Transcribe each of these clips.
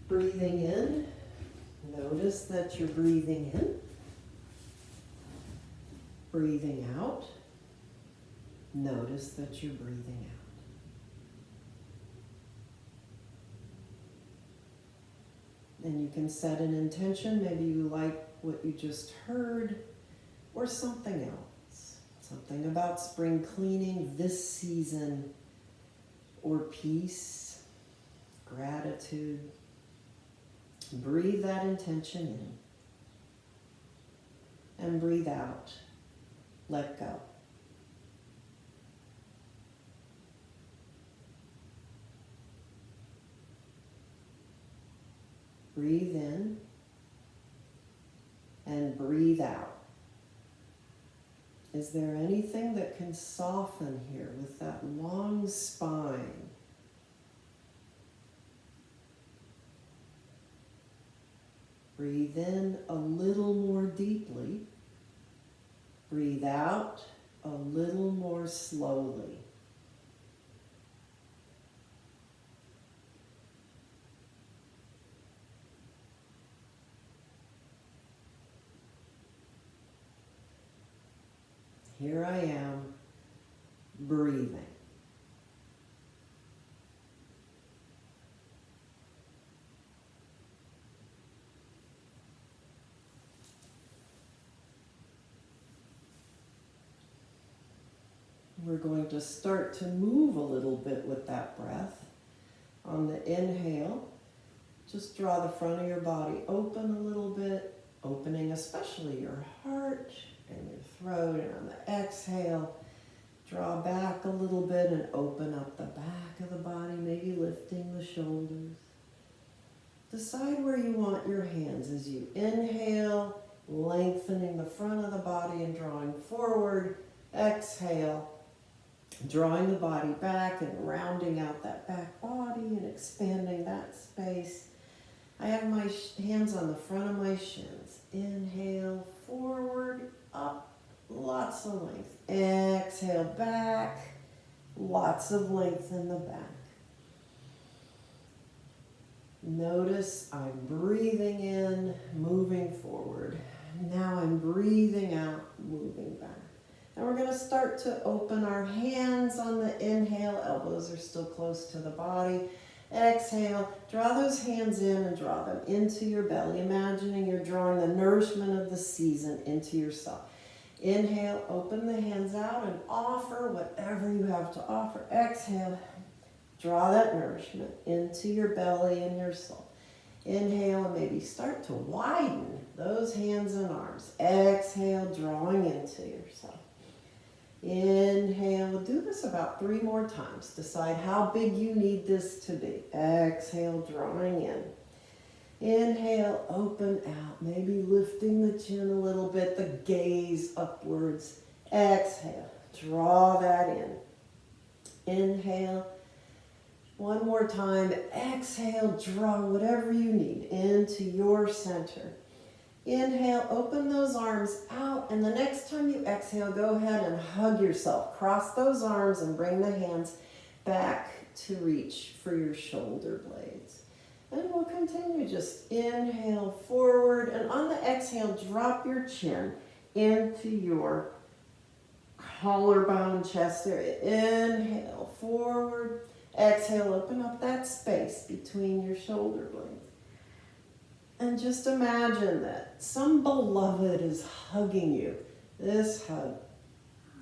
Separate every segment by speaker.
Speaker 1: Breathing in, notice that you're breathing in. Breathing out, notice that you're breathing out. And you can set an intention. Maybe you like what you just heard, or something else. Something about spring cleaning this season, or peace, gratitude. Breathe that intention in. And breathe out. Let go. Breathe in and breathe out. Is there anything that can soften here with that long spine? Breathe in a little more deeply. Breathe out a little more slowly. Here I am, breathing. We're going to start to move a little bit with that breath. On the inhale, just draw the front of your body open a little bit, opening especially your heart and your throat. And on the exhale, draw back a little bit and open up the back of the body, maybe lifting the shoulders. Decide where you want your hands as you inhale, lengthening the front of the body and drawing forward. Exhale, drawing the body back and rounding out that back body and expanding that space. I have my hands on the front of my shins. Inhale, forward, up, lots of length. Exhale, back, lots of length in the back. Notice I'm breathing in, moving forward. Now I'm breathing out, moving back. And we're going to start to open our hands on the inhale. Elbows are still close to the body. Exhale, draw those hands in and draw them into your belly, imagining you're drawing the nourishment of the season into yourself. Inhale, open the hands out and offer whatever you have to offer. Exhale, draw that nourishment into your belly and your soul. Inhale and maybe start to widen those hands and arms. Exhale, drawing into yourself. Inhale, do this about 3 more times. Decide how big you need this to be. Exhale, drawing in. Inhale, open out, maybe lifting the chin a little bit, the gaze upwards. Exhale, draw that in. Inhale, one more time. Exhale, draw whatever you need into your center. Inhale, open those arms out, and the next time you exhale, go ahead and hug yourself. Cross those arms and bring the hands back to reach for your shoulder blades. And we'll continue, just inhale forward, and on the exhale, drop your chin into your collarbone, chest area. Inhale forward, exhale, open up that space between your shoulder blades. And just imagine that some beloved is hugging you. This hug.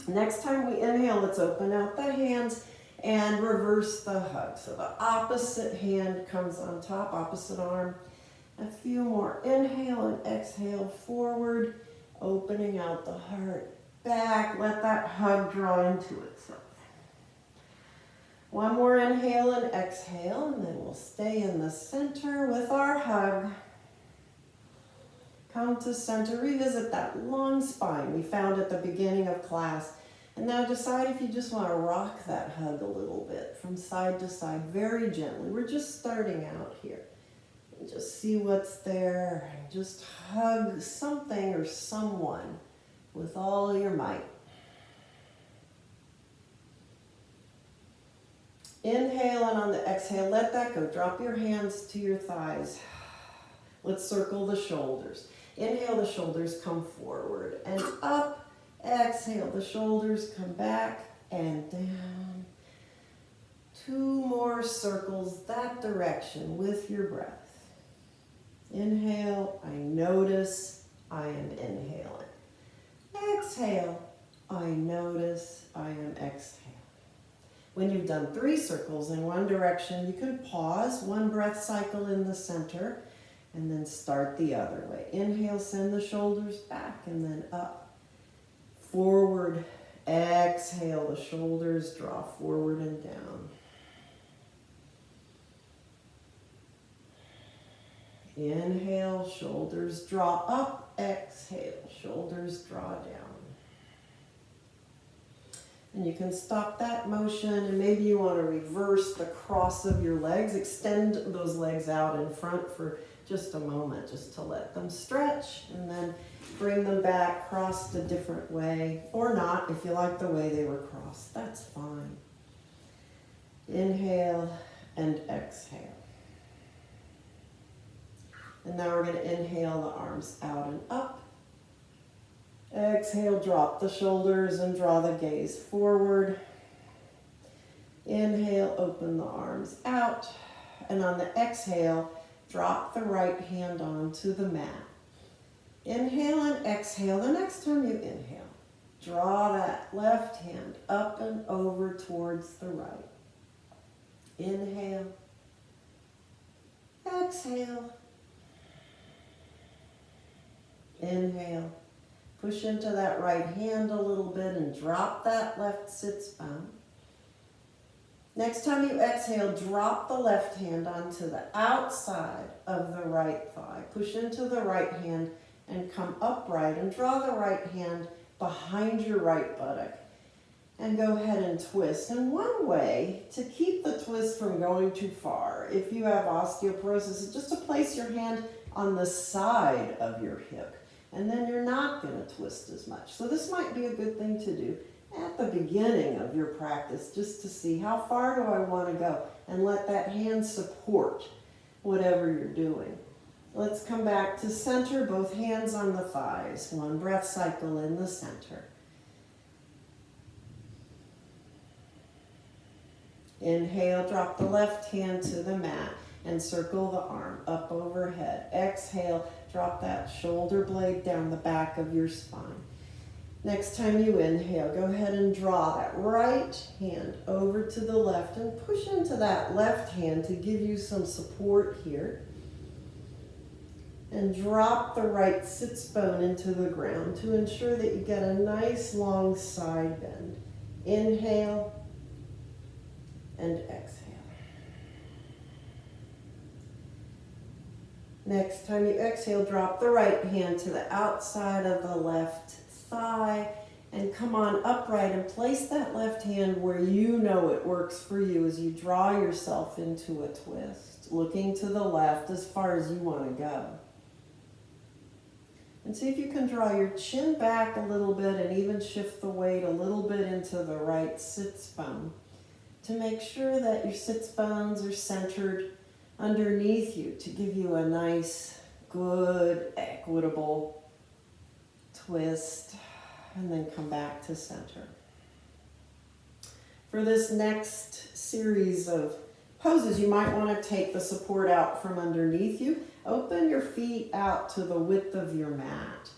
Speaker 1: Next time we inhale, let's open out the hands and reverse the hug. So the opposite hand comes on top, opposite arm. A few more. Inhale and exhale forward, opening out the heart. Back, let that hug draw into itself. One more inhale and exhale, and then we'll stay in the center with our hug. Come to center, revisit that long spine we found at the beginning of class. And now decide if you just want to rock that hug a little bit from side to side, very gently. We're just starting out here. And just see what's there. Just hug something or someone with all your might. Inhale, and on the exhale, let that go. Drop your hands to your thighs. Let's circle the shoulders. Inhale, the shoulders come forward and up. Exhale, the shoulders come back and down. 2 more circles that direction with your breath. Inhale, I notice I am inhaling. Exhale, I notice I am exhaling. When you've done 3 circles in one direction, you can pause 1 breath cycle in the center and then start the other way. Inhale, send the shoulders back and then up, forward. Exhale, the shoulders draw forward and down. Inhale, shoulders draw up. Exhale, shoulders draw down. And you can stop that motion, and maybe you want to reverse the cross of your legs. Extend those legs out in front for just a moment, just to let them stretch, and then bring them back, crossed a different way, or not. If you like the way they were crossed, that's fine. Inhale and exhale. And now we're going to inhale the arms out and up. Exhale, drop the shoulders and draw the gaze forward. Inhale, open the arms out. And on the exhale, drop the right hand onto the mat. Inhale and exhale. The next time you inhale, draw that left hand up and over towards the right. Inhale. Exhale. Inhale. Push into that right hand a little bit and drop that left sits bone. Next time you exhale, drop the left hand onto the outside of the right thigh. Push into the right hand and come upright and draw the right hand behind your right buttock. And go ahead and twist. And one way to keep the twist from going too far, if you have osteoporosis, is just to place your hand on the side of your hip. And then you're not going to twist as much. So this might be a good thing to do at the beginning of your practice, just to see how far do I want to go, and let that hand support whatever you're doing. Let's come back to center, both hands on the thighs. 1 breath cycle in the center. Inhale, drop the left hand to the mat and circle the arm up overhead. Exhale, drop that shoulder blade down the back of your spine. Next time you inhale, go ahead and draw that right hand over to the left and push into that left hand to give you some support here. And drop the right sits bone into the ground to ensure that you get a nice long side bend. Inhale and exhale. Next time you exhale, drop the right hand to the outside of the left thigh and come on upright and place that left hand where you know it works for you as you draw yourself into a twist, looking to the left as far as you want to go. And see if you can draw your chin back a little bit and even shift the weight a little bit into the right sits bone to make sure that your sits bones are centered underneath you to give you a nice, good, equitable twist, and then come back to center. For this next series of poses, you might want to take the support out from underneath you. Open your feet out to the width of your mat.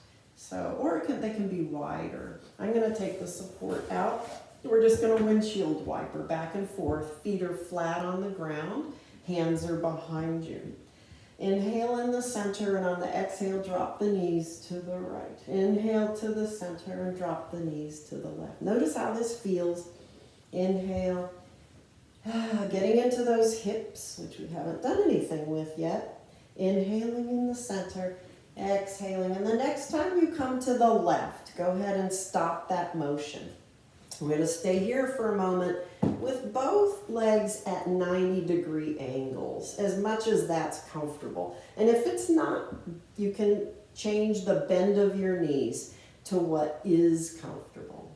Speaker 1: Or they can be wider. I'm going to take the support out. We're just going to windshield wiper back and forth. Feet are flat on the ground. Hands are behind you. Inhale in the center, and on the exhale, drop the knees to the right. Inhale to the center and drop the knees to the left. Notice how this feels. Inhale. Getting into those hips, which we haven't done anything with yet. Inhaling in the center, exhaling. And the next time you come to the left, go ahead and stop that motion. We're going to stay here for a moment with both legs at 90-degree angles, as much as that's comfortable. And if it's not, you can change the bend of your knees to what is comfortable.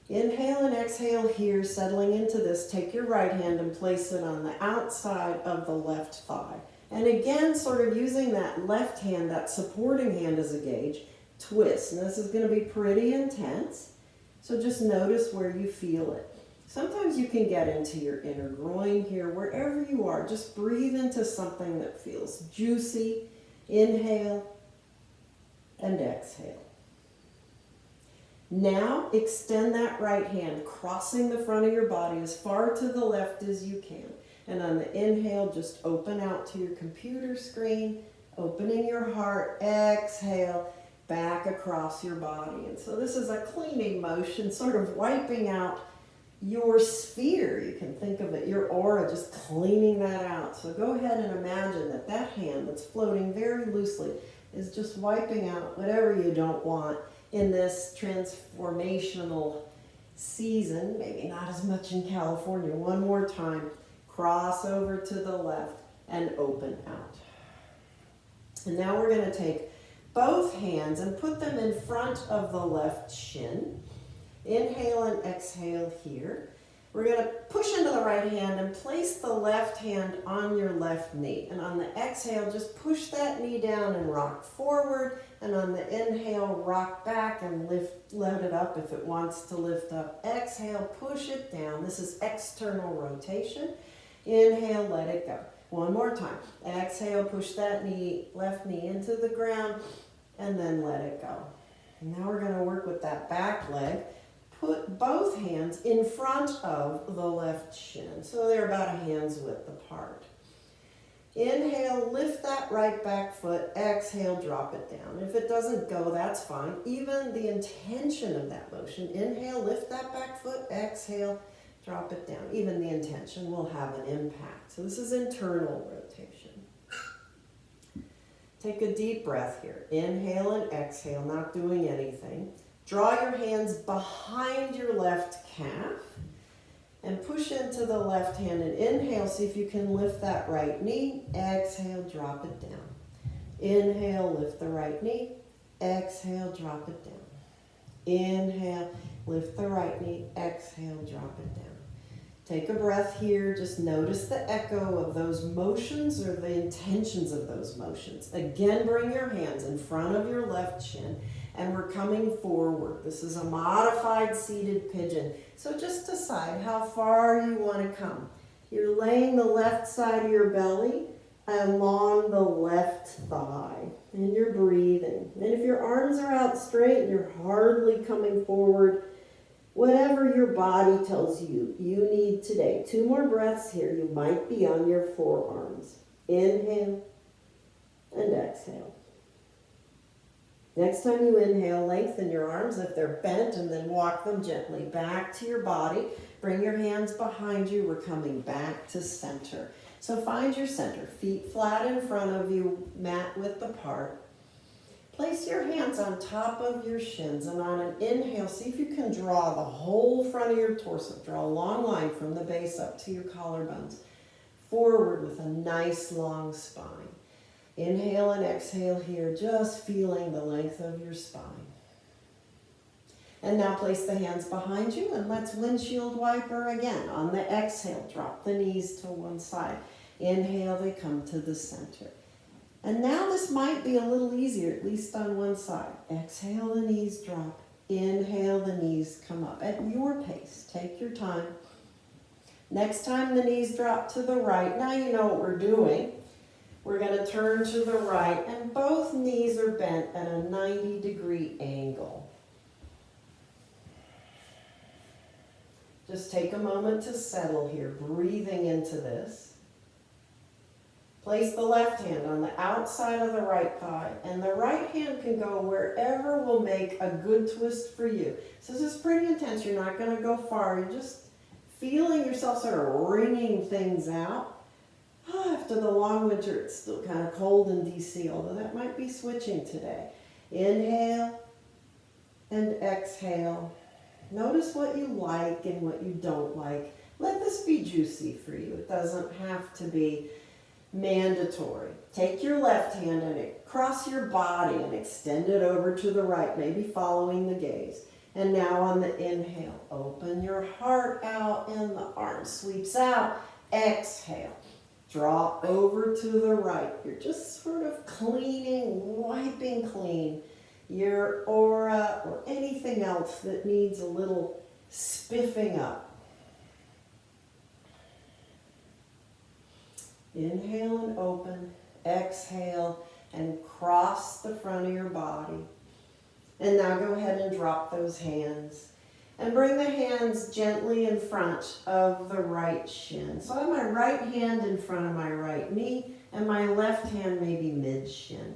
Speaker 1: Inhale and exhale here, settling into this. Take your right hand and place it on the outside of the left thigh. And again, sort of using that left hand, that supporting hand as a gauge, twist. And this is going to be pretty intense. So just notice where you feel it. Sometimes you can get into your inner groin here, wherever you are. Just breathe into something that feels juicy. Inhale and exhale. Now extend that right hand, crossing the front of your body as far to the left as you can. And on the inhale, just open out to your computer screen, opening your heart. Exhale, back across your body. And so this is a cleaning motion, sort of wiping out your sphere. You can think of it, your aura, just cleaning that out. So go ahead and imagine that that hand that's floating very loosely is just wiping out whatever you don't want in this transformational season. Maybe not as much in California. One more time. Cross over to the left and open out. And now we're going to take both hands and put them in front of the left shin. Inhale and exhale here. We're going to push into the right hand and place the left hand on your left knee. And on the exhale, just push that knee down and rock forward. And on the inhale, rock back and let it up if it wants to lift up. Exhale, push it down. This is external rotation. Inhale, let it go. One more time. Exhale, push that knee, left knee into the ground, and then let it go. And now we're going to work with that back leg. Put both hands in front of the left shin, so they're about a hand's width apart. Inhale, lift that right back foot. Exhale, drop it down. If it doesn't go, that's fine. Even the intention of that motion. Inhale, lift that back foot. Exhale, drop it down. Even the intention will have an impact. So this is internal rotation. Take a deep breath here. Inhale and exhale, not doing anything. Draw your hands behind your left calf and push into the left hand and inhale. See if you can lift that right knee. Exhale, drop it down. Inhale, lift the right knee. Exhale, drop it down. Inhale, lift the right knee. Exhale, drop it down. Take a breath here. Just notice the echo of those motions or the intentions of those motions. Again, bring your hands in front of your left shin. And we're coming forward. This is a modified seated pigeon. So just decide how far you want to come. You're laying the left side of your belly along the left thigh. And you're breathing. And if your arms are out straight and you're hardly coming forward, whatever your body tells you you need today. 2 more breaths here. You might be on your forearms. Inhale and exhale. Next time you inhale, lengthen your arms if they're bent and then walk them gently back to your body. Bring your hands behind you. We're coming back to center. So find your center. Feet flat in front of you, mat width apart. Place your hands on top of your shins and on an inhale, see if you can draw the whole front of your torso. Draw a long line from the base up to your collarbones. Forward with a nice long spine. Inhale and exhale here, just feeling the length of your spine. And now place the hands behind you and let's windshield wiper again. On the exhale, drop the knees to one side. Inhale, they come to the center. And now this might be a little easier, at least on one side. Exhale, the knees drop. Inhale, the knees come up at your pace. Take your time. Next time the knees drop to the right. Now you know what we're doing. We're going to turn to the right, and both knees are bent at a 90-degree angle. Just take a moment to settle here, breathing into this. Place the left hand on the outside of the right thigh, and the right hand can go wherever will make a good twist for you. So this is pretty intense. You're not going to go far. You're just feeling yourself sort of wringing things out. After the long winter, it's still kind of cold in DC, although that might be switching today. Inhale and exhale. Notice what you like and what you don't like. Let this be juicy for you. It doesn't have to be mandatory. Take your left hand and cross your body and extend it over to the right, maybe following the gaze. And now on the inhale, open your heart out and the arm sweeps out. Exhale, draw over to the right. You're just sort of cleaning, wiping clean your aura or anything else that needs a little spiffing up. Inhale and open, exhale and cross the front of your body. And now go ahead and drop those hands. And bring the hands gently in front of the right shin. So I have my right hand in front of my right knee and my left hand maybe mid-shin.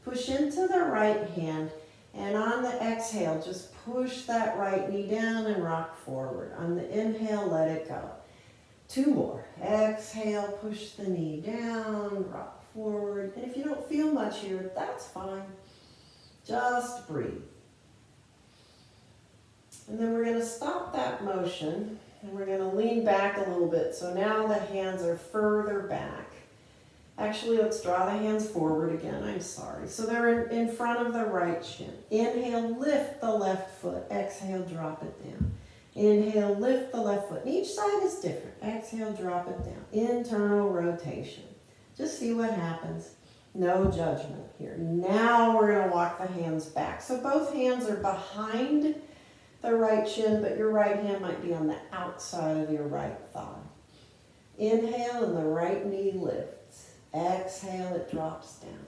Speaker 1: Push into the right hand and on the exhale, just push that right knee down and rock forward. On the inhale, let it go. 2 more. Exhale, push the knee down, rock forward. And if you don't feel much here, that's fine. Just breathe. And then we're going to stop that motion and we're going to lean back a little bit. So now the hands are further back. Actually, let's draw the hands forward again. I'm sorry. So they're in front of the right shin. Inhale, lift the left foot. Exhale, drop it down. Inhale, lift the left foot. And each side is different. Exhale, drop it down. Internal rotation. Just see what happens. No judgment here. Now we're going to walk the hands back. So both hands are behind the right shin, but your right hand might be on the outside of your right thigh. Inhale and the right knee lifts. Exhale, it drops down.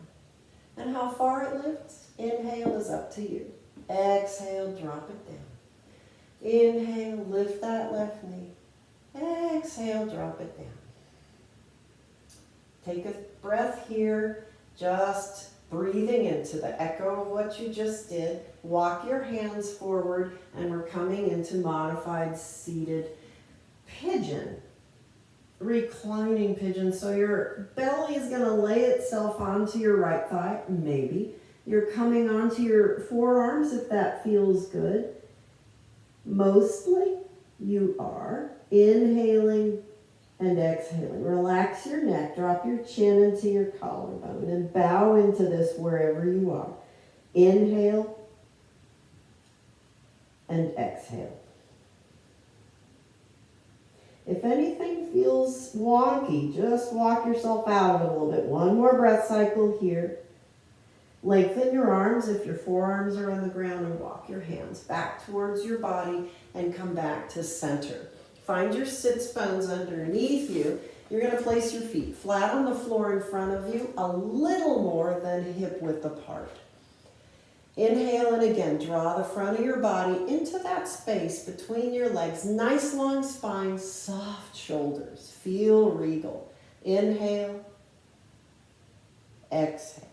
Speaker 1: And how far it lifts? Inhale is up to you. Exhale, drop it down. Inhale, lift that left knee. Exhale, drop it down. Take a breath here, just breathing into the echo of what you just did. Walk your hands forward, and we're coming into modified seated pigeon. Reclining pigeon. So your belly is going to lay itself onto your right thigh, maybe. You're coming onto your forearms if that feels good. Mostly you are inhaling and exhaling. Relax your neck, drop your chin into your collarbone and bow into this wherever you are. Inhale and exhale. If anything feels wonky, just walk yourself out of it a little bit. 1 more breath cycle here. Lengthen your arms if your forearms are on the ground and walk your hands back towards your body and come back to center. Find your sits bones underneath you. You're going to place your feet flat on the floor in front of you, a little more than hip width apart. Inhale and again, draw the front of your body into that space between your legs. Nice long spine, soft shoulders. Feel regal. Inhale, exhale.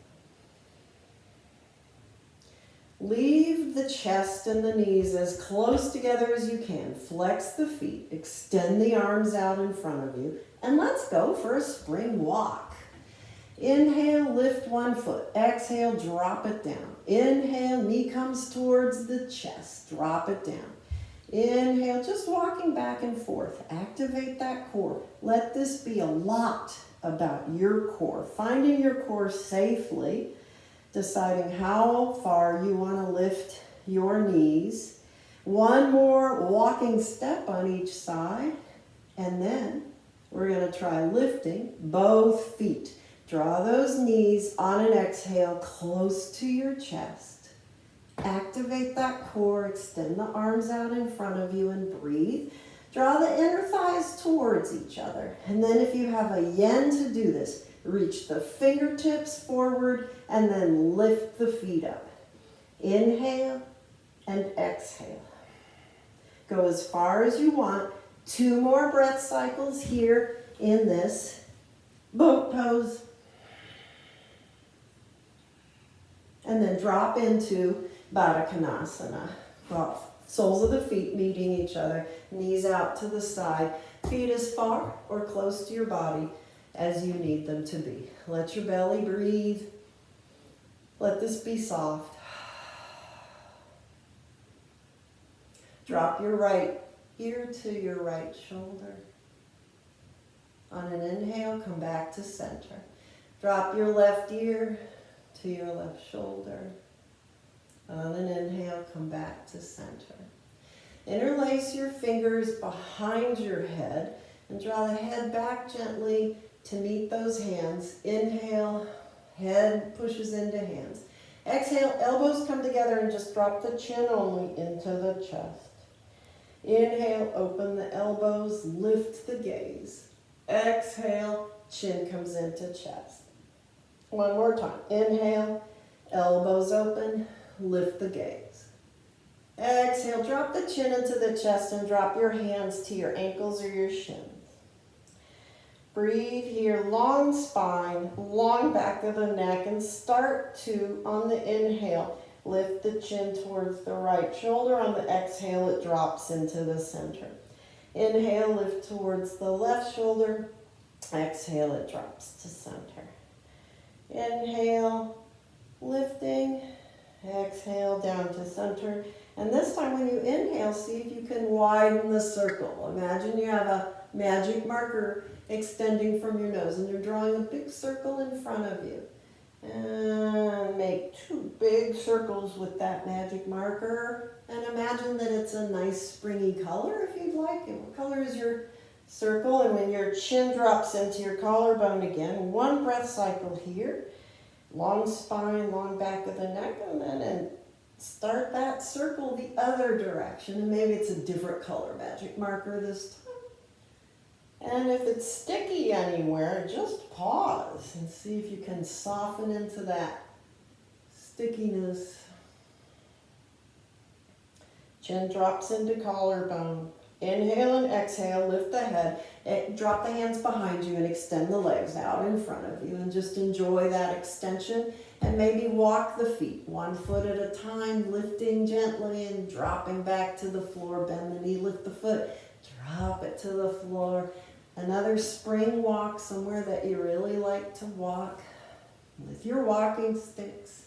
Speaker 1: Leave the chest and the knees as close together as you can. Flex the feet, extend the arms out in front of you, and let's go for a spring walk. Inhale, lift 1 foot. Exhale, drop it down. Inhale, knee comes towards the chest. Drop it down. Inhale, just walking back and forth. Activate that core. Let this be a lot about your core. Finding your core safely. Deciding how far you want to lift your knees. 1 more walking step on each side. And then we're going to try lifting both feet. Draw those knees on an exhale close to your chest. Activate that core. Extend the arms out in front of you and breathe. Draw the inner thighs towards each other. And then if you have a yen to do this, reach the fingertips forward and then lift the feet up. Inhale and exhale. Go as far as you want. 2 more breath cycles here in this boat pose. And then drop into Baddha Konasana. Soles of the feet meeting each other, knees out to the side, feet as far or close to your body as you need them to be. Let your belly breathe. Let this be soft. Drop your right ear to your right shoulder. On an inhale, come back to center. Drop your left ear to your left shoulder. On an inhale, come back to center. Interlace your fingers behind your head and draw the head back gently to meet those hands. Inhale, head pushes into hands. Exhale, elbows come together and just drop the chin only into the chest. Inhale, open the elbows, lift the gaze. Exhale, chin comes into chest. One more time. Inhale, elbows open, lift the gaze. Exhale, drop the chin into the chest and drop your hands to your ankles or your shins. Breathe here, long spine, long back of the neck, and start to, on the inhale, lift the chin towards the right shoulder. On the exhale, it drops into the center. Inhale, lift towards the left shoulder. Exhale, it drops to center. Inhale, lifting. Exhale, down to center. And this time when you inhale, see if you can widen the circle. Imagine you have a magic marker extending from your nose and you're drawing a big circle in front of you. And make two big circles with that magic marker. And imagine that it's a nice springy color if you'd like. And what color is your circle? And when your chin drops into your collarbone again, one breath cycle here. Long spine, long back of the neck, and then start that circle the other direction. And maybe it's a different color magic marker this time. And if it's sticky anywhere, just pause and see if you can soften into that stickiness. Chin drops into collarbone. Inhale and exhale, lift the head. Drop the hands behind you and extend the legs out in front of you. And just enjoy that extension. And maybe walk the feet, 1 foot at a time, lifting gently and dropping back to the floor. Bend the knee, lift the foot, drop it to the floor. Another spring walk somewhere that you really like to walk with your walking sticks.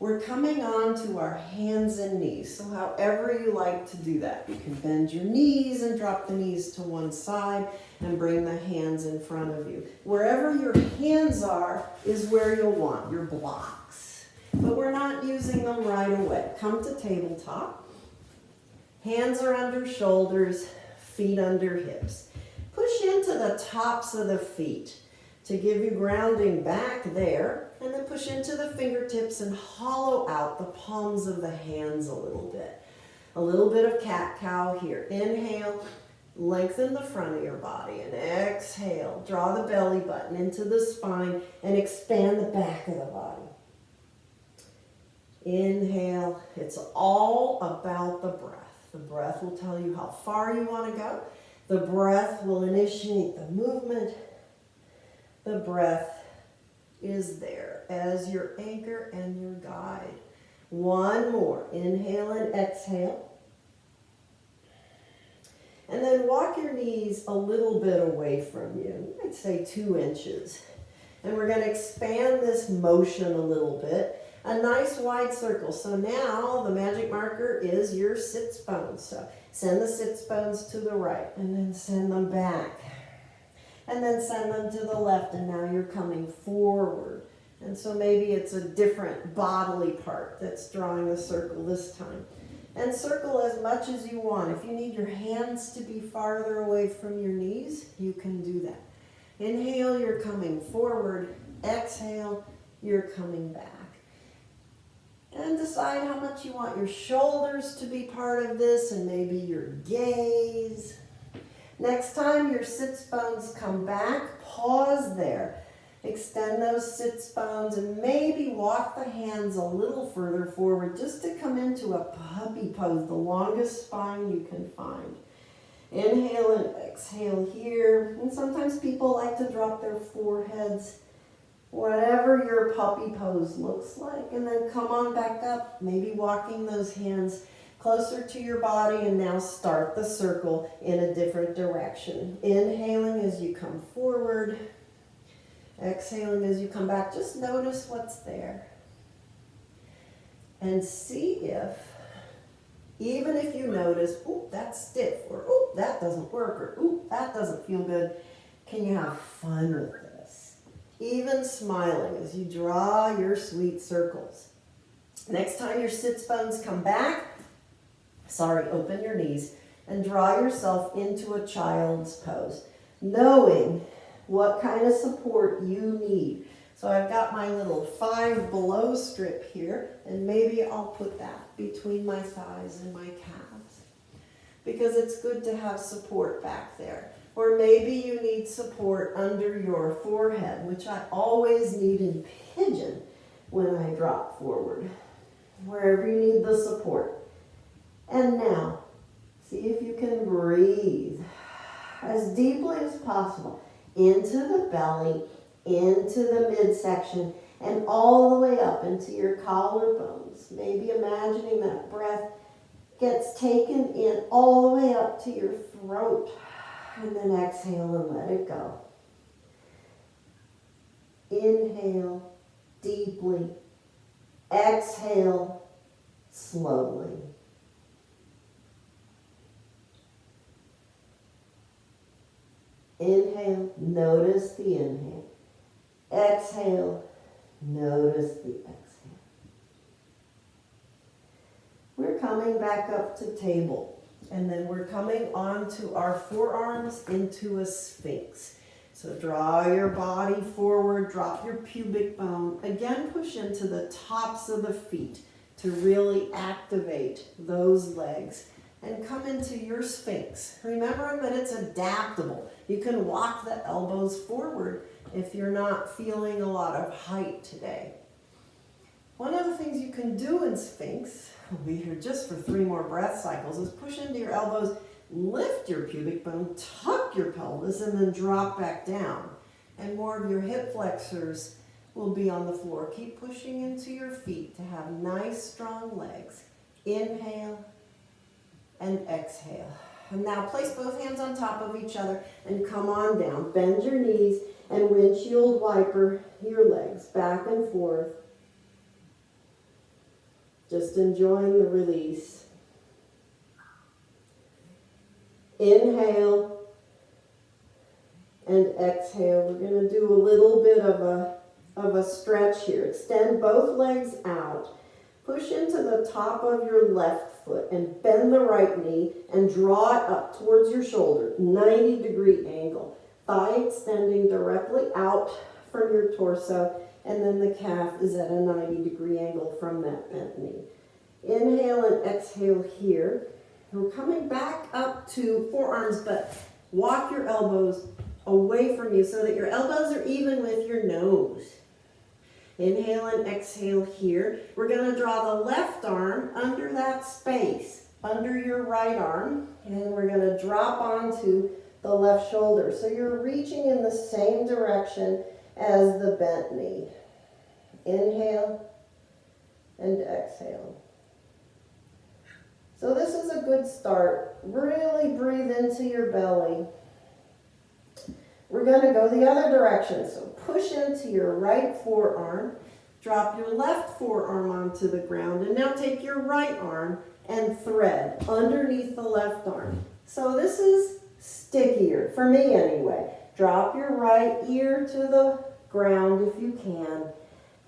Speaker 1: We're coming on to our hands and knees. So however you like to do that, you can bend your knees and drop the knees to one side and bring the hands in front of you. Wherever your hands are is where you'll want your blocks. But we're not using them right away. Come to tabletop. Hands are under shoulders. Feet under hips. Push into the tops of the feet to give you grounding back there, and then push into the fingertips and hollow out the palms of the hands a little bit. A little bit of cat-cow here. Inhale, lengthen the front of your body, and exhale, draw the belly button into the spine and expand the back of the body. Inhale, it's all about the breath. The breath will tell you how far you want to go. The breath will initiate the movement. The breath is there as your anchor and your guide. One more. Inhale and exhale. And then walk your knees a little bit away from you. I'd say 2 inches. And we're going to expand this motion a little bit. A nice wide circle. So now the magic marker is your sits bones. So send the sits bones to the right and then send them back. And then send them to the left, and now you're coming forward. And so maybe it's a different bodily part that's drawing the circle this time. And circle as much as you want. If you need your hands to be farther away from your knees, you can do that. Inhale, you're coming forward. Exhale, you're coming back. And decide how much you want your shoulders to be part of this and maybe your gaze. Next time your sits bones come back, pause there. Extend those sits bones and maybe walk the hands a little further forward just to come into a puppy pose, the longest spine you can find. Inhale and exhale here. And sometimes people like to drop their foreheads. Whatever your puppy pose looks like, and then come on back up, maybe walking those hands closer to your body, and now start the circle in a different direction. Inhaling as you come forward, exhaling as you come back. Just notice what's there. And see if, even if you notice, ooh, that's stiff, or ooh, that doesn't work, or ooh, that doesn't feel good, can you have fun with this? Even smiling as you draw your sweet circles. Next time your sits bones come back, open your knees and draw yourself into a child's pose, knowing what kind of support you need. So I've got my little 5 below strip here, and maybe I'll put that between my thighs and my calves, because it's good to have support back there. Or maybe you need support under your forehead, which I always need in pigeon when I drop forward, wherever you need the support. And now, see if you can breathe as deeply as possible into the belly, into the midsection, and all the way up into your collarbones. Maybe imagining that breath gets taken in all the way up to your throat. And then exhale and let it go. Inhale deeply. Exhale slowly. Inhale, notice the inhale. Exhale, notice the exhale. We're coming back up to table. And then we're coming onto our forearms into a sphinx. So draw your body forward, drop your pubic bone. Again, push into the tops of the feet to really activate those legs. And come into your sphinx. Remembering that it's adaptable. You can walk the elbows forward if you're not feeling a lot of height today. One of the things you can do in Sphinx, we'll be here just for 3 more breath cycles, is push into your elbows, lift your pubic bone, tuck your pelvis, and then drop back down. And more of your hip flexors will be on the floor. Keep pushing into your feet to have nice, strong legs. Inhale and exhale. And now place both hands on top of each other and come on down. Bend your knees and windshield wiper your legs back and forth. Just enjoying the release. Inhale and exhale. We're going to do a little bit of a stretch here. Extend both legs out. Push into the top of your left foot and bend the right knee and draw it up towards your shoulder, 90-degree angle. Thigh extending directly out from your torso, and then the calf is at a 90-degree angle from that bent knee. Inhale and exhale here. We're coming back up to forearms, but walk your elbows away from you so that your elbows are even with your nose. Inhale and exhale here. We're going to draw the left arm under that space, under your right arm, and we're going to drop onto the left shoulder. So you're reaching in the same direction as the bent knee. Inhale and exhale. So this is a good start. Really breathe into your belly. We're going to go the other direction. So push into your right forearm. Drop your left forearm onto the ground. And now take your right arm and thread underneath the left arm. So this is stickier, for me anyway. Drop your right ear to the ground if you can.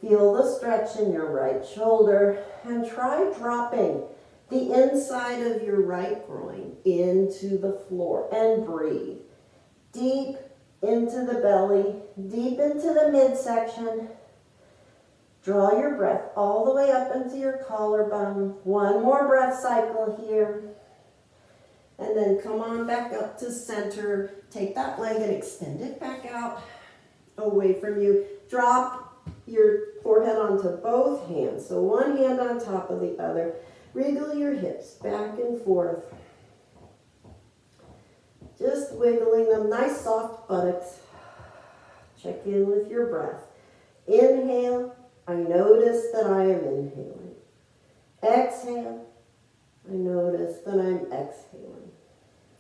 Speaker 1: Feel the stretch in your right shoulder. And try dropping the inside of your right groin into the floor. And breathe. Deep into the belly, deep into the midsection. Draw your breath all the way up into your collarbone. One more breath cycle here. And then come on back up to center. Take that leg and extend it back out away from you. Drop your forehead onto both hands. So one hand on top of the other. Wriggle your hips back and forth. Just wiggling them. Nice soft buttocks. Check in with your breath. Inhale. I notice that I am inhaling. Exhale. I notice that I'm exhaling.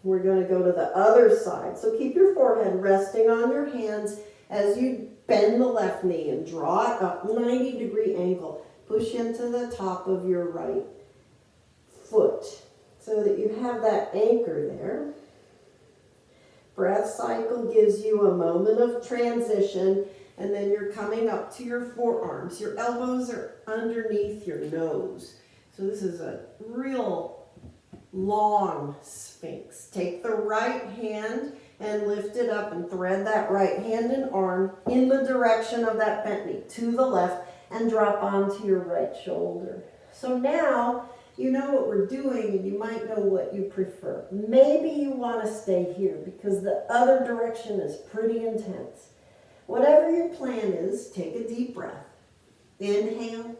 Speaker 1: We're going to go to the other side. So keep your forehead resting on your hands as you bend the left knee and draw it up, 90-degree angle. Push into the top of your right foot so that you have that anchor there. Breath cycle gives you a moment of transition, and then you're coming up to your forearms. Your elbows are underneath your nose. So this is a real long sphinx. Take the right hand and lift it up and thread that right hand and arm in the direction of that bent knee to the left and drop onto your right shoulder. So now you know what we're doing and you might know what you prefer. Maybe you want to stay here because the other direction is pretty intense. Whatever your plan is, take a deep breath. Inhale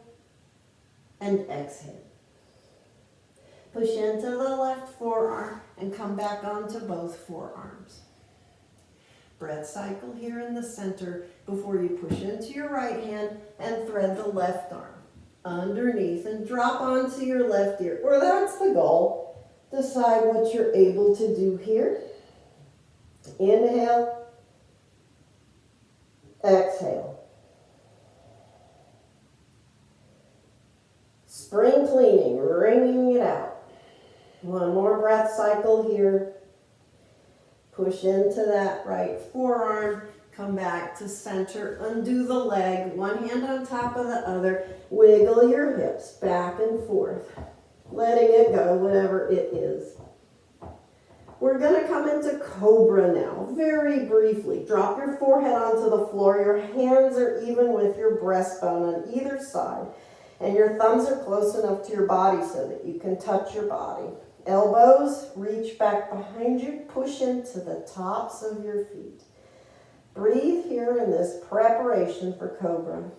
Speaker 1: and exhale. Push into the left forearm and come back onto both forearms. Breath cycle here in the center before you push into your right hand and thread the left arm underneath and drop onto your left ear. Or that's the goal. Decide what you're able to do here. Inhale. Exhale. Spring cleaning, wringing it out. One more breath cycle here. Push into that right forearm. Come back to center, undo the leg, one hand on top of the other. Wiggle your hips back and forth, letting it go, whatever it is. We're going to come into Cobra now, very briefly. Drop your forehead onto the floor. Your hands are even with your breastbone on either side, and your thumbs are close enough to your body so that you can touch your body. Elbows reach back behind you, push into the tops of your feet. Breathe here in this preparation for Cobra.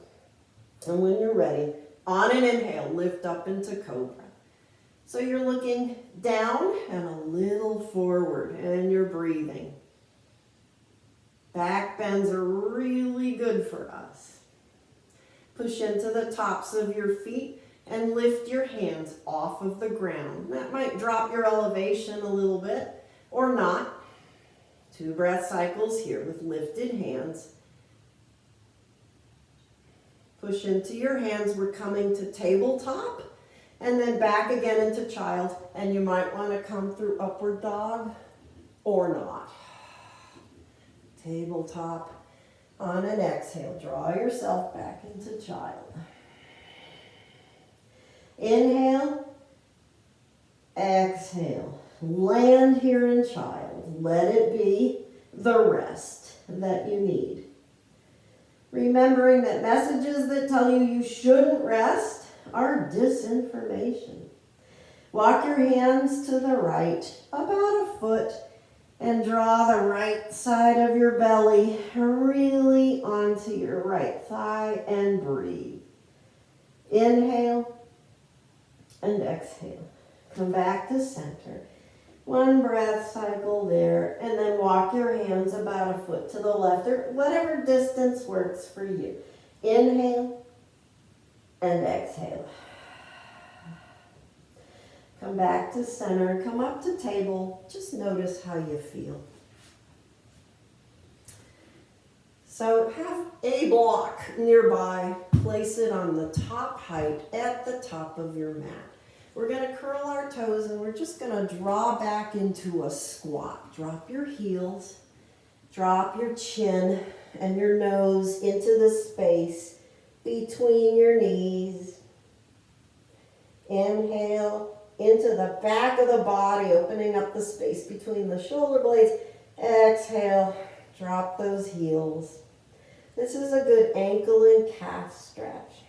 Speaker 1: And when you're ready, on an inhale, lift up into Cobra. So you're looking down and a little forward, and you're breathing. Back bends are really good for us. Push into the tops of your feet and lift your hands off of the ground. That might drop your elevation a little bit or not. 2 breath cycles here with lifted hands. Push into your hands. We're coming to tabletop and then back again into child. And you might want to come through upward dog or not. Tabletop. On an exhale, draw yourself back into child. Inhale. Exhale. Land here in child. Let it be the rest that you need. Remembering that messages that tell you you shouldn't rest are disinformation. Walk your hands to the right, about a foot, and draw the right side of your belly really onto your right thigh and breathe. Inhale and exhale. Come back to center. 1 breath cycle there, and then walk your hands about a foot to the left, or whatever distance works for you. Inhale and exhale. Come back to center, come up to table, just notice how you feel. So have a block nearby, place it on the top height at the top of your mat. We're going to curl our toes and we're just going to draw back into a squat. Drop your heels, drop your chin and your nose into the space between your knees. Inhale into the back of the body, opening up the space between the shoulder blades. Exhale, drop those heels. This is a good ankle and calf stretch.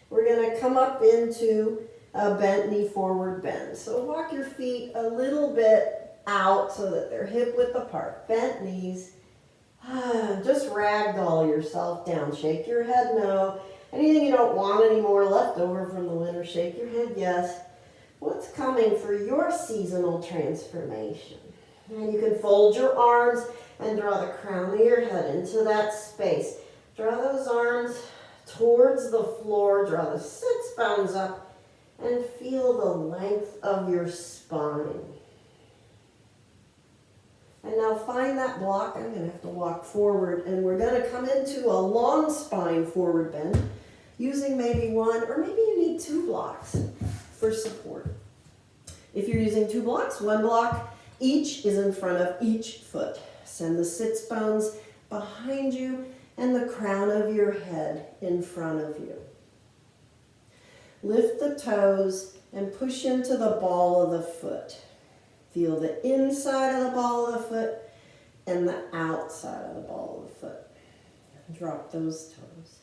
Speaker 1: We're going to come up into a bent knee forward bend. So walk your feet a little bit out so that they're hip width apart. Bent knees. Just ragdoll yourself down. Shake your head no. Anything you don't want anymore left over from the winter, shake your head yes. What's coming for your seasonal transformation? And you can fold your arms and draw the crown of your head into that space. Draw those arms towards the floor, draw the sits bones up, and feel the length of your spine. And now find that block. I'm going to have to walk forward, and we're going to come into a long spine forward bend, using maybe 1, or maybe you need 2 blocks for support. If you're using 2 blocks, 1 block Each is in front of each foot. Send the sits bones behind you and the crown of your head in front of you. Lift the toes and push into the ball of the foot. Feel the inside of the ball of the foot and the outside of the ball of the foot. Drop those toes.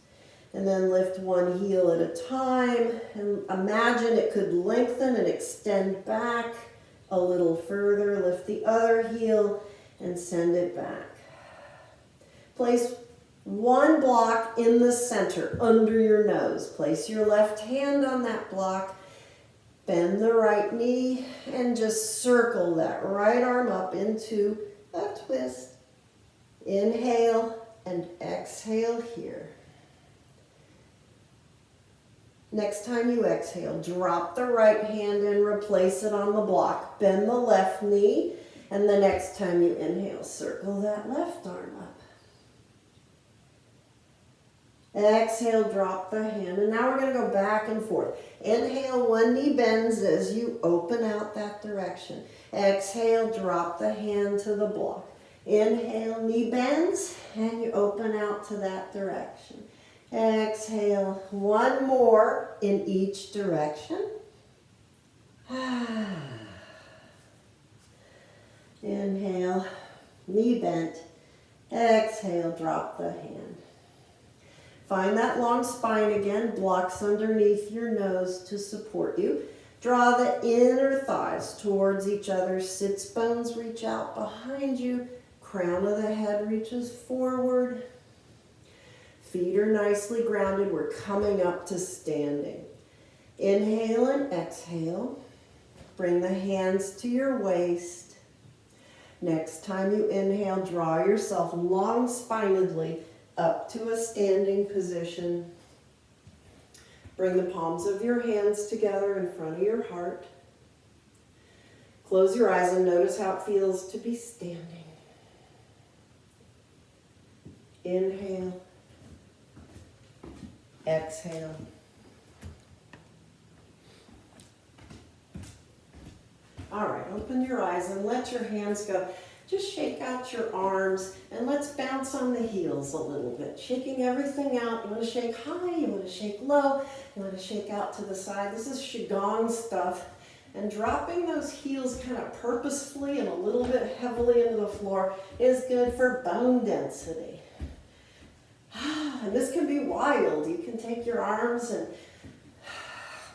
Speaker 1: And then lift one heel at a time and imagine it could lengthen and extend back a little further. Lift the other heel and send it back. Place one block in the center under your nose. Place your left hand on that block. Bend the right knee and just circle that right arm up into a twist. Inhale and exhale here. Next time you exhale, drop the right hand and replace it on the block. Bend the left knee, and the next time you inhale, circle that left arm up. Exhale, drop the hand, and now we're going to go back and forth. Inhale, one knee bends as you open out that direction. Exhale, drop the hand to the block. Inhale, knee bends, and you open out to that direction. Exhale, one more in each direction. Inhale, knee bent. Exhale, drop the hand. Find that long spine again, blocks underneath your nose to support you. Draw the inner thighs towards each other. Sits bones reach out behind you. Crown of the head reaches forward. Feet are nicely grounded. We're coming up to standing. Inhale and exhale. Bring the hands to your waist. Next time you inhale, draw yourself long-spinedly up to a standing position. Bring the palms of your hands together in front of your heart. Close your eyes and notice how it feels to be standing. Inhale. Exhale. All right, open your eyes and let your hands go. Just shake out your arms and let's bounce on the heels a little bit. Shaking everything out. You want to shake high, you want to shake low, you want to shake out to the side. This is Qigong stuff. And dropping those heels kind of purposefully and a little bit heavily into the floor is good for bone density. And this can be wild. You can take your arms and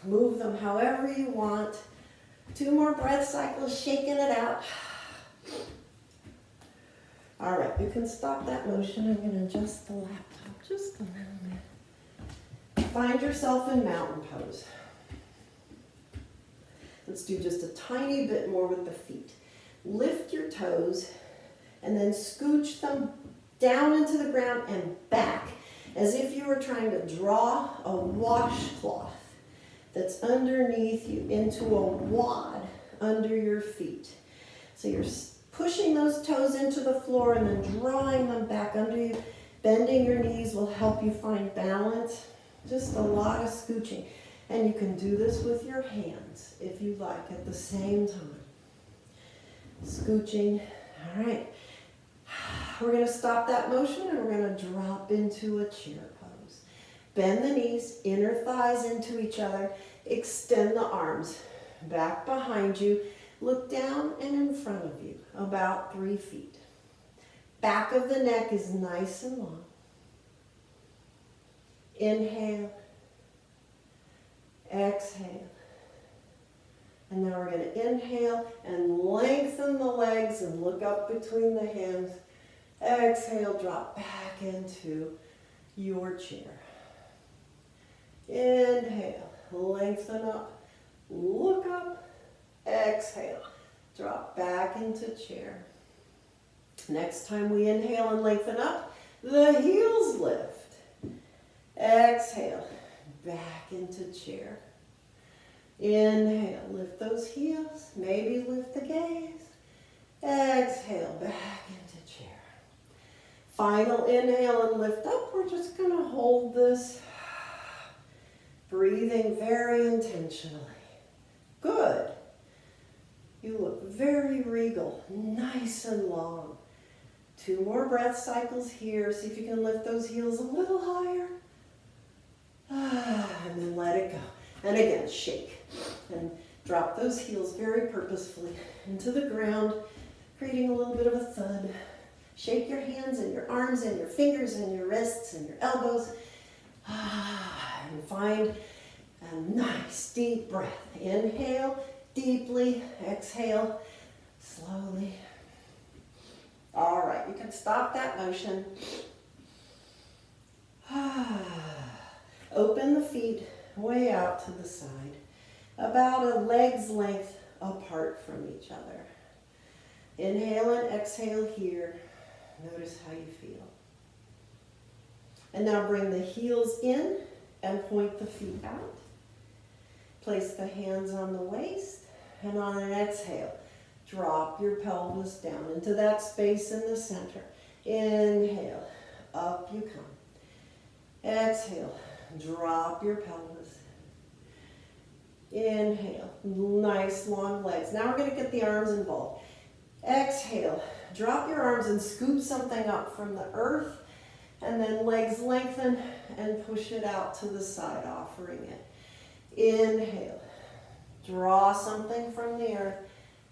Speaker 1: move them however you want. 2 more breath cycles, shaking it out. All right, you can stop that motion. I'm going to adjust the laptop just a little bit. Find yourself in mountain pose. Let's do just a tiny bit more with the feet. Lift your toes and then scooch them down into the ground and back as if you were trying to draw a washcloth that's underneath you into a wad under your feet. So you're pushing those toes into the floor and then drawing them back under you. Bending your knees will help you find balance. Just a lot of scooching. And you can do this with your hands if you like at the same time. Scooching. All right. We're going to stop that motion and we're going to drop into a chair pose. Bend the knees, inner thighs into each other. Extend the arms back behind you. Look down and in front of you, about 3 feet. Back of the neck is nice and long. Inhale. Exhale. And now we're going to inhale and lengthen the legs and look up between the hands. Exhale, drop back into your chair. Inhale, lengthen up, look up, exhale, drop back into chair. Next time we inhale and lengthen up, the heels lift. Exhale, back into chair. Inhale, lift those heels, maybe lift the gaze. Exhale, back into chair. Final inhale and lift up. We're just going to hold this, breathing very intentionally. Good. You look very regal, nice and long. 2 more breath cycles here. See if you can lift those heels a little higher. And then let it go. And again, shake. And drop those heels very purposefully into the ground, creating a little bit of a thud. Shake your hands and your arms and your fingers and your wrists and your elbows. And find a nice deep breath. Inhale deeply, exhale slowly. All right, you can stop that motion. Open the feet way out to the side, about a leg's length apart from each other. Inhale and exhale here. Notice how you feel. And now bring the heels in and point the feet out. Place the hands on the waist, and on an exhale, drop your pelvis down into that space in the center. Inhale, up you come. Exhale, drop your pelvis. Inhale, nice long legs. Now we're going to get the arms involved. Exhale, drop your arms and scoop something up from the earth, and then legs lengthen and push it out to the side, offering it. Inhale, draw something from the earth.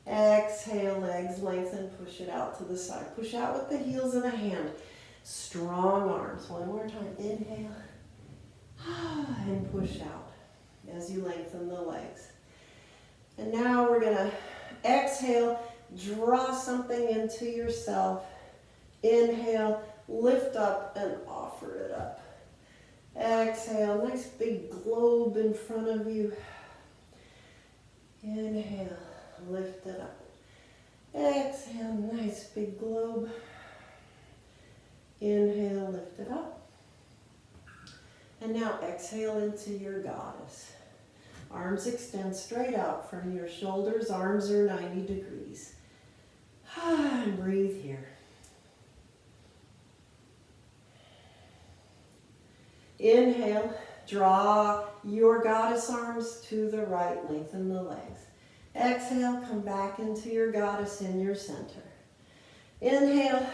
Speaker 1: Exhale, legs lengthen, push it out to the side. Push out with the heels and a hand. Strong arms. One more time. Inhale. And push out as you lengthen the legs. And now we're going to exhale, draw something into yourself. Inhale, lift up and offer it up. Exhale, nice big globe in front of you. Inhale, lift it up. Exhale, nice big globe. Inhale, lift it up. And now exhale into your goddess. Arms extend straight out from your shoulders. Arms are 90 degrees. And breathe here. Inhale, draw your goddess arms to the right, lengthen the legs. Exhale, come back into your goddess in your center. Inhale,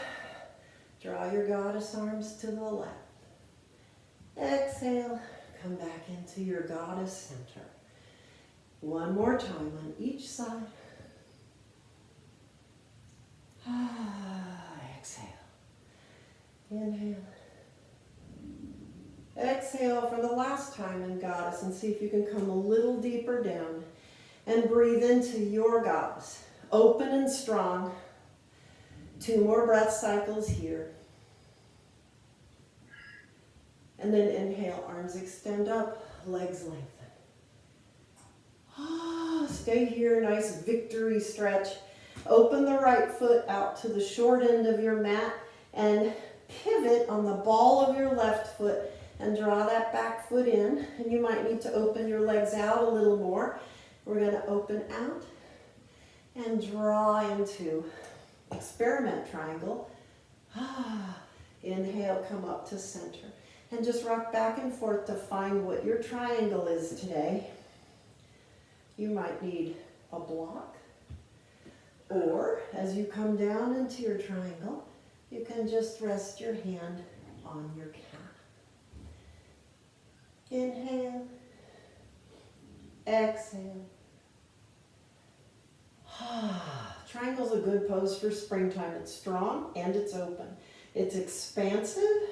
Speaker 1: draw your goddess arms to the left. Exhale, come back into your goddess center. One more time on each side. Exhale. Inhale. Exhale for the last time in goddess, and see if you can come a little deeper down and breathe into your goddess. Open and strong. 2 more breath cycles here. And then inhale, arms extend up, legs lengthen. Stay here, nice victory stretch. Open the right foot out to the short end of your mat and pivot on the ball of your left foot and draw that back foot in. And you might need to open your legs out a little more. We're going to open out and draw into experiment triangle. Inhale, come up to center. And just rock back and forth to find what your triangle is today. You might need a block, or as you come down into your triangle, you can just rest your hand on your calf. Inhale, exhale. Triangle's a good pose for springtime. It's strong and it's open. It's expansive.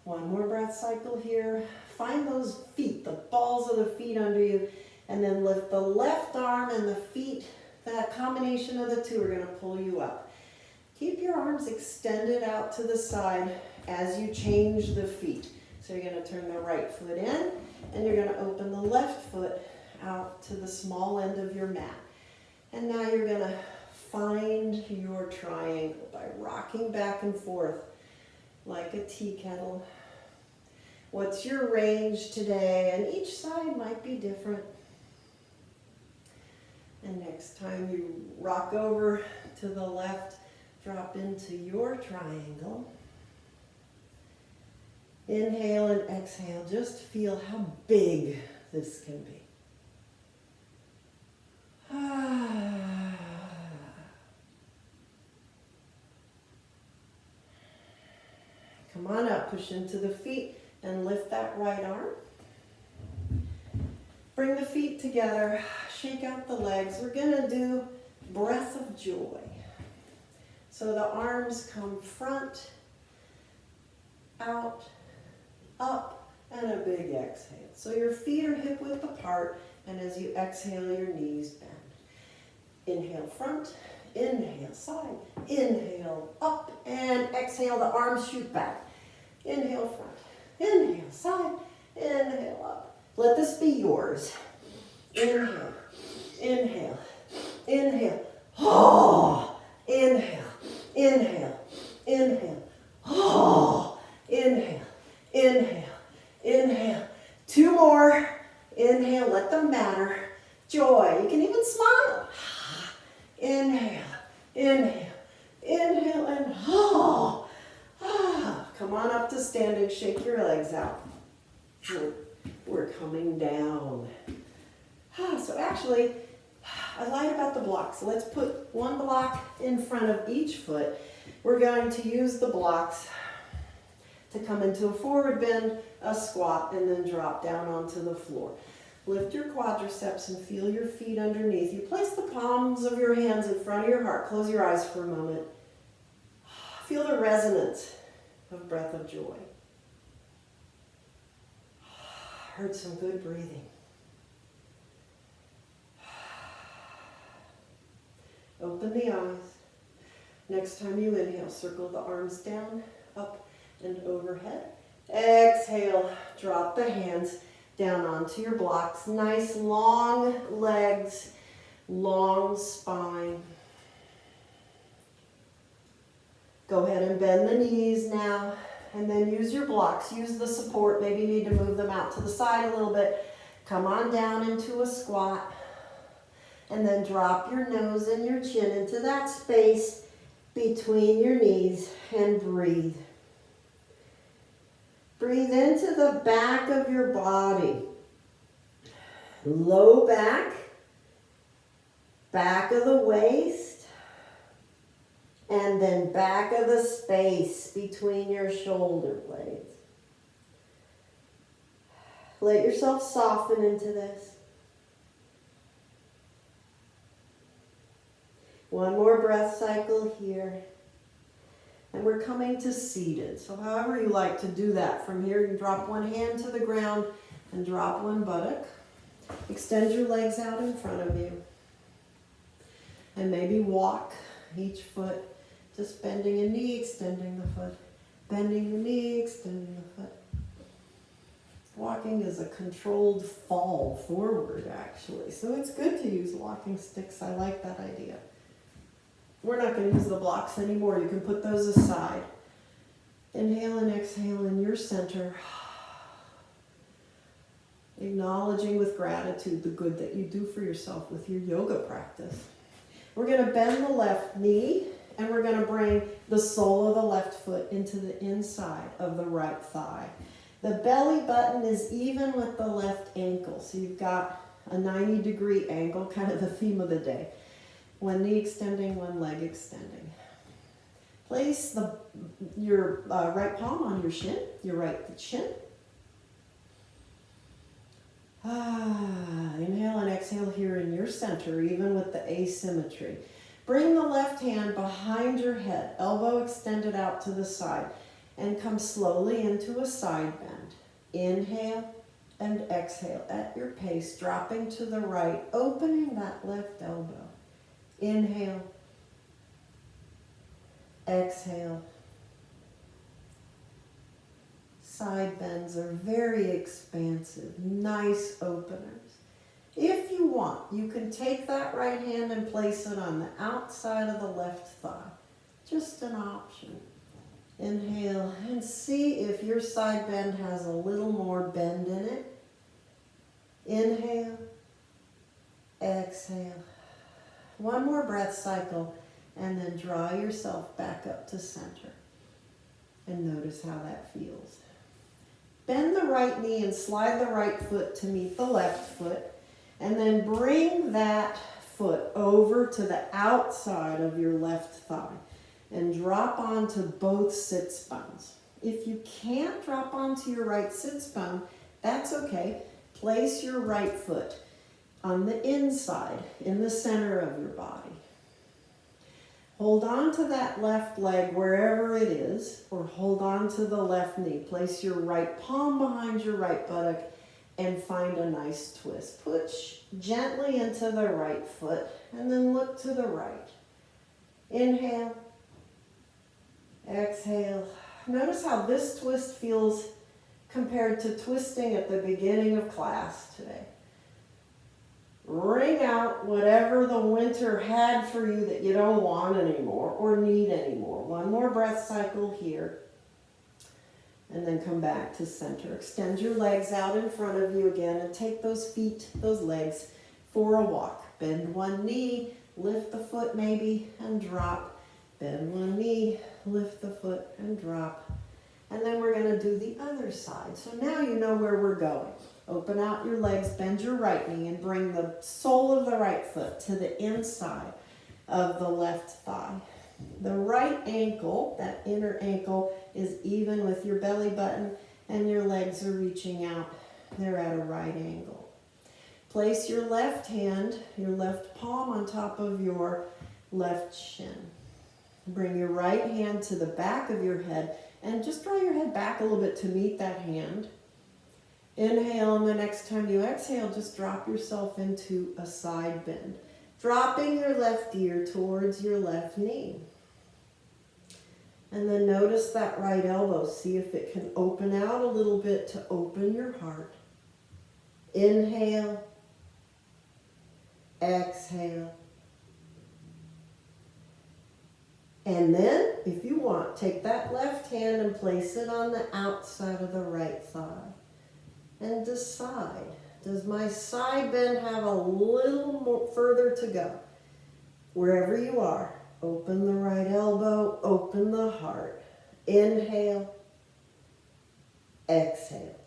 Speaker 1: One more breath cycle here. Find those feet, the balls of the feet under you, and then lift the left arm and the feet. That combination of the two are going to pull you up. Keep your arms extended out to the side as you change the feet. So you're going to turn the right foot in, and you're going to open the left foot out to the small end of your mat. And now you're going to find your triangle by rocking back and forth like a tea kettle. What's your range today? And each side might be different. And next time you rock over to the left, drop into your triangle. Inhale and exhale. Just feel how big this can be. Come on up, push into the feet and lift that right arm. Bring the feet together, shake out the legs. We're gonna do breath of joy. So the arms come front, out, up, and a big exhale. So your feet are hip width apart, and as you exhale, your knees bend. Inhale front, inhale side, inhale up, and exhale, the arms shoot back. Inhale front, inhale side, inhale up. Let this be yours. Inhale, inhale, inhale. Oh, inhale, inhale, inhale. Oh, inhale, inhale, inhale. Two more. Inhale, let them matter. Joy. You can even smile. Inhale, inhale, inhale, and come on up to standing. Shake your legs out. We're coming down. So actually, I lied about the blocks. So let's put one block in front of each foot. We're going to use the blocks to come into a forward bend, a squat, and then drop down onto the floor. Lift your quadriceps and feel your feet underneath you. Place the palms of your hands in front of your heart. Close your eyes for a moment. Feel the resonance of breath of joy. Heard some good breathing. Open the eyes. Next time you inhale, circle the arms down, up, and overhead. Exhale, drop the hands down onto your blocks. Nice long legs, long spine. Go ahead and bend the knees now, and then use your blocks. Use the support. Maybe you need to move them out to the side a little bit. Come on down into a squat, and then drop your nose and your chin into that space between your knees and breathe. Breathe into the back of your body. Low back, back of the waist, and then back of the space between your shoulder blades. Let yourself soften into this. One more breath cycle here. And we're coming to seated. So however you like to do that. From here, you drop one hand to the ground and drop one buttock. Extend your legs out in front of you. And maybe walk each foot, just bending a knee, extending the foot. Bending the knee, extending the foot. Walking is a controlled fall forward, actually. So it's good to use walking sticks. I like that idea. We're not going to use the blocks anymore. You can put those aside. Inhale and exhale in your center. Acknowledging with gratitude the good that you do for yourself with your yoga practice. We're going to bend the left knee, and we're going to bring the sole of the left foot into the inside of the right thigh. The belly button is even with the left ankle. So you've got a 90-degree angle, kind of the theme of the day. One knee extending, one leg extending. Place your right palm on your shin, your right shin. Inhale and exhale here in your center, even with the asymmetry. Bring the left hand behind your head, elbow extended out to the side, and come slowly into a side bend. Inhale and exhale at your pace, dropping to the right, opening that left elbow. Inhale, exhale. Side bends are very expansive, nice openers. If you want, you can take that right hand and place it on the outside of the left thigh. Just an option. Inhale and see if your side bend has a little more bend in it. Inhale, exhale. One more breath cycle, and then draw yourself back up to center. And notice how that feels. Bend the right knee and slide the right foot to meet the left foot, and then bring that foot over to the outside of your left thigh and drop onto both sits bones. If you can't drop onto your right sits bone, that's okay. Place your right foot on the inside, in the center of your body. Hold on to that left leg wherever it is, or hold on to the left knee. Place your right palm behind your right buttock and find a nice twist. Push gently into the right foot and then look to the right. Inhale, exhale. Notice how this twist feels compared to twisting at the beginning of class today. Wring out whatever the winter had for you that you don't want anymore or need anymore. One more breath cycle here. And then come back to center. Extend your legs out in front of you again and take those feet, those legs, for a walk. Bend one knee, lift the foot maybe, and drop. Bend one knee, lift the foot, and drop. And then we're going to do the other side. So now you know where we're going. Open out your legs, bend your right knee, and bring the sole of the right foot to the inside of the left thigh. The right ankle, that inner ankle, is even with your belly button, and your legs are reaching out. They're at a right angle. Place your left hand, your left palm on top of your left shin. Bring your right hand to the back of your head, and just draw your head back a little bit to meet that hand. Inhale, and the next time you exhale, just drop yourself into a side bend, dropping your left ear towards your left knee. And then notice that right elbow. See if it can open out a little bit to open your heart. Inhale, exhale. And then, if you want, take that left hand and place it on the outside of the right thigh. And decide, does my side bend have a little more further to go? Wherever you are, open the right elbow, open the heart. Inhale, exhale.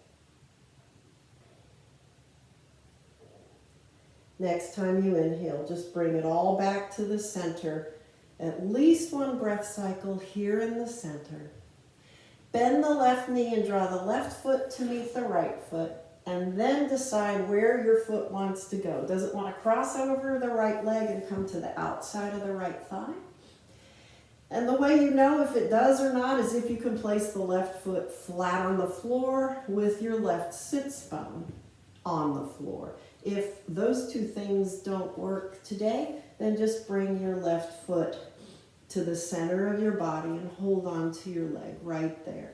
Speaker 1: Next time you inhale, just bring it all back to the center. At least one breath cycle here in the center. Bend the left knee and draw the left foot to meet the right foot, and then decide where your foot wants to go. Does it want to cross over the right leg and come to the outside of the right thigh? And the way you know if it does or not is if you can place the left foot flat on the floor with your left sits bone on the floor. If those two things don't work today, then just bring your left foot to the center of your body and hold on to your leg right there.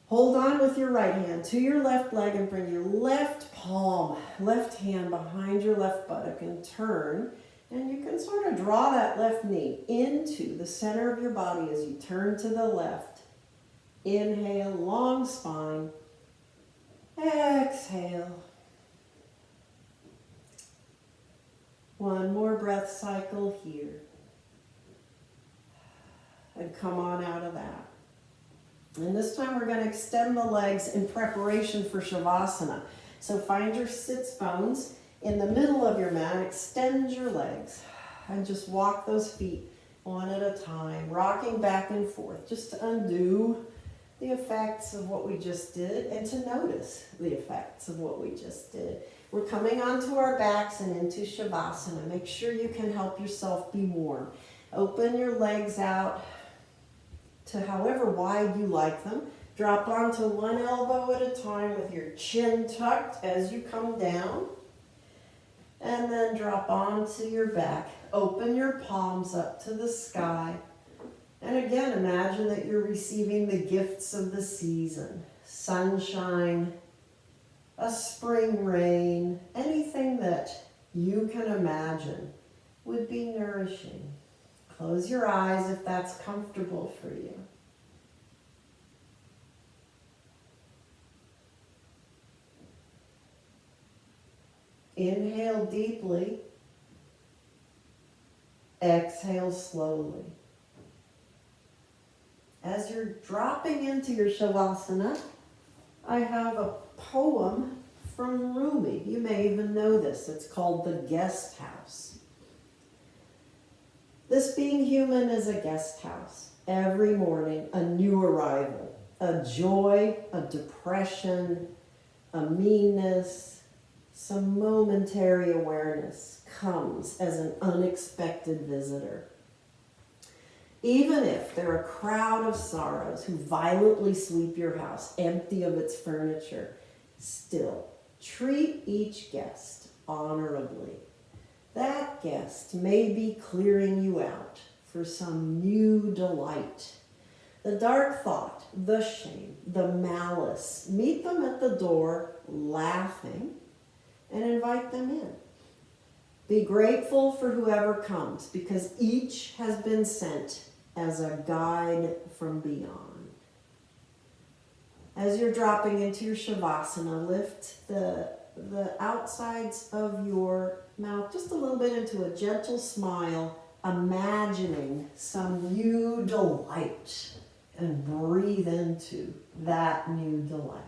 Speaker 1: Hold on with your right hand to your left leg and bring your left palm, left hand behind your left buttock and turn. And you can sort of draw that left knee into the center of your body as you turn to the left. Inhale, long spine. Exhale. One more breath cycle here. And come on out of that. And this time we're going to extend the legs in preparation for Shavasana. So find your sits bones in the middle of your mat, extend your legs, and just walk those feet one at a time, rocking back and forth, just to undo the effects of what we just did and to notice the effects of what we just did. We're coming onto our backs and into Shavasana. Make sure you can help yourself be warm. Open your legs out to however wide you like them. Drop onto one elbow at a time with your chin tucked as you come down. And then drop onto your back. Open your palms up to the sky. And again, imagine that you're receiving the gifts of the season. Sunshine, a spring rain, anything that you can imagine would be nourishing. Close your eyes if that's comfortable for you. Inhale deeply. Exhale slowly. As you're dropping into your Shavasana, I have a poem from Rumi. You may even know this. It's called The Guest House. This being human is a guest house. Every morning, a new arrival, a joy, a depression, a meanness, some momentary awareness comes as an unexpected visitor. Even if there are a crowd of sorrows who violently sweep your house empty of its furniture, still treat each guest honorably. That guest may be clearing you out for some new delight. The dark thought, the shame, the malice, meet them at the door laughing and invite them in. Be grateful for whoever comes because each has been sent as a guide from beyond. As you're dropping into your Shavasana, lift the outsides of your mouth just a little bit into a gentle smile, imagining some new delight, and breathe into that new delight.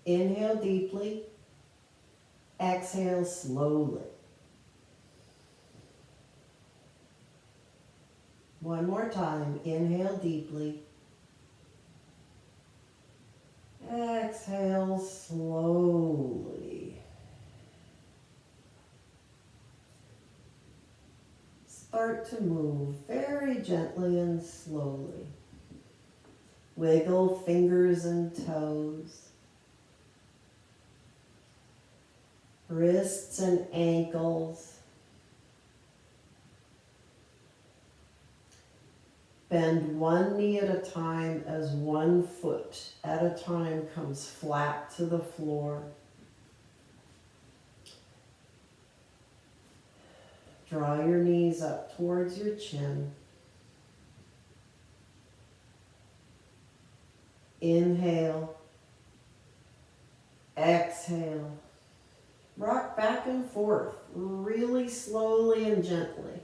Speaker 1: Inhale deeply, exhale slowly. One more time, inhale deeply, exhale slowly. Start to move very gently and slowly. Wiggle fingers and toes, wrists and ankles. Bend one knee at a time as one foot at a time comes flat to the floor. Draw your knees up towards your chin. Inhale. Exhale. Rock back and forth really slowly and gently.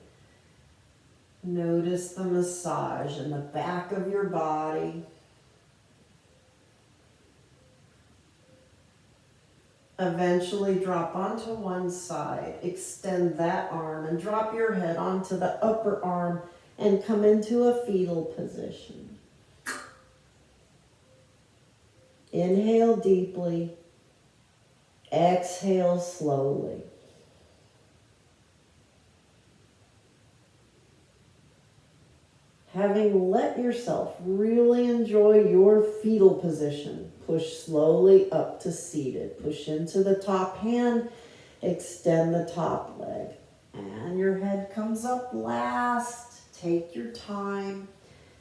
Speaker 1: Notice the massage in the back of your body. Eventually drop onto one side, extend that arm and drop your head onto the upper arm and come into a fetal position. Inhale deeply, exhale slowly. Having let yourself really enjoy your fetal position, push slowly up to seated. Push into the top hand, extend the top leg. And your head comes up last. Take your time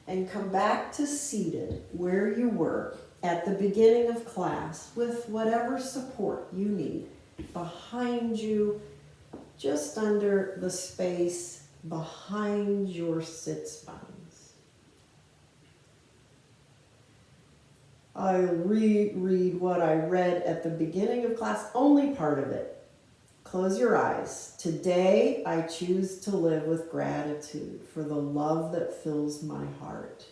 Speaker 1: and come back to seated where you were at the beginning of class with whatever support you need behind you, just under the space behind your sits bones. I'll reread what I read at the beginning of class, only part of it. Close your eyes. Today, I choose to live with gratitude for the love that fills my heart,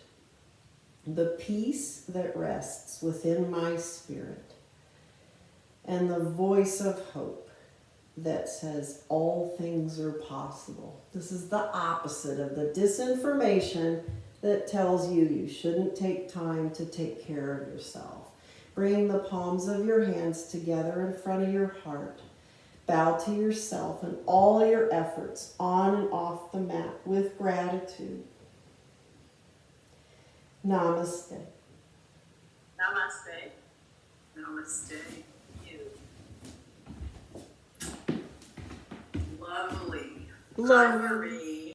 Speaker 1: the peace that rests within my spirit, and the voice of hope that says all things are possible. This is the opposite of the disinformation that tells you you shouldn't take time to take care of yourself. Bring the palms of your hands together in front of your heart. Bow to yourself and all your efforts on and off the mat with gratitude. Namaste.
Speaker 2: Namaste. Namaste. You. Lovely.
Speaker 1: Love.
Speaker 2: Marie.